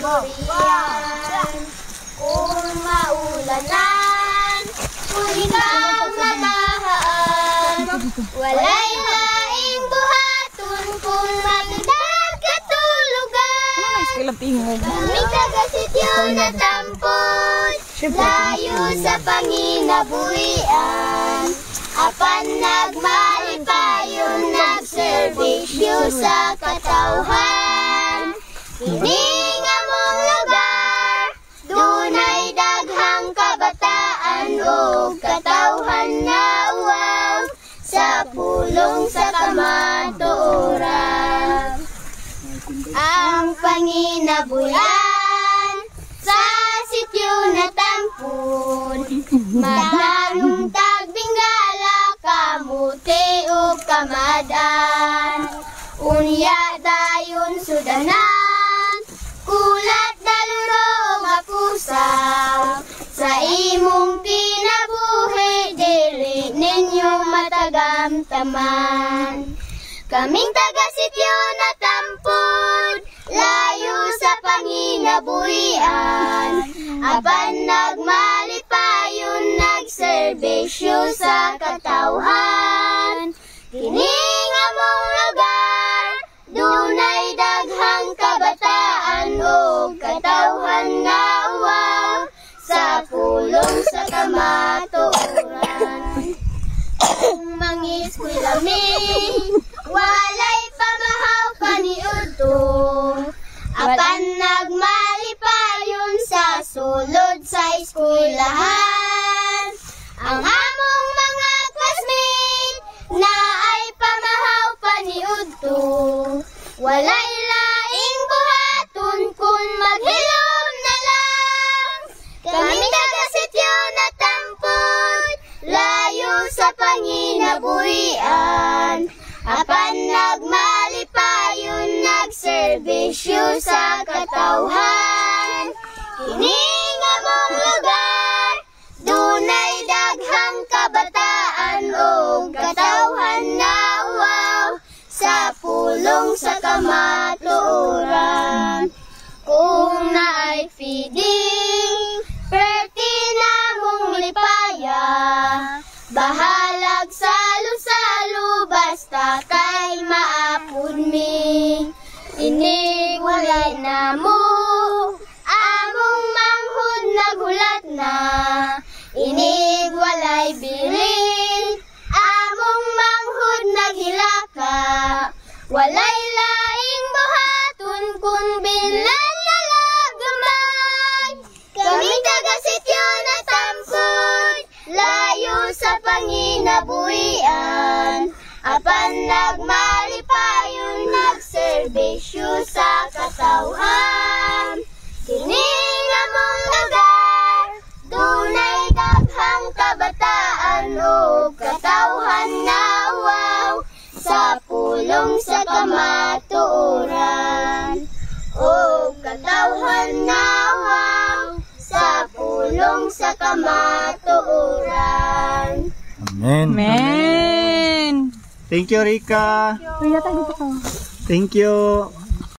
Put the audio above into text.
durian. Kung maulanan, kung ikaw nagahaan, walay laing buhaton kung magdag katulugan. Kami taga-sityo na tampon, layo sa panginabuhian. Apan nagmalipayon, nagservisyo sa katawhan. Kining among lugar, dunay daghang kabataan o katawhan nga uwaw sa pulong sa kamatuoran. Ang panginabuhian sa sityo na tampon, maglarong tagbingala, kamuti o kamadan. Unya dayon sudanan, kulat dalurong akusaw, sa imong kinabuhi dili ninyo matagamtaman. Kaming taga-sityo na tampon, layo sa panginabuhian. Apan nagmalipayon, nagserbisyo sa katawhan. Kining among lugar, dunay daghang kabataan o katawhan nga uwaw sa pulong sa kamatuoran. Kung mangiskwela mi, walay pamahaw kaniudto. Apan nagmalipayon sa sulod sa eskwelahan. Ang among mga classmate na ay pamahaw paniudto. Walay laing buhaton kung maghilom na lang. Kami taga-sityo na tampon, layo sa panginabuhian. Apan nagmalipayon, nagserbisyo sa katawhan. Kining among lugar, dunay daghang kabataan o katawhan nga uwaw sa pulong sa kamatuoran. Kung naay feeding, perti namong lipaya, bahalag salo-salo basta kay maapod mi. Inig walay na mo, among manghod nagulat na. Inig walay bilin, among manghod naghilaka. Walay laing buhaton kung bilan na lagamay. Kami taga-sityo na tampon, layo sa panginabuhian. Apan nagmalipayon, nagserbisyo sa katawhan. Kining among lugar, dunay daghang kabataan o katawhan nga uwaw sa pulong sa kamatuoran. O katawhan nga uwaw sa pulong sa kamatuoran. Amen. Amen. Thank you, Rika. Thank you.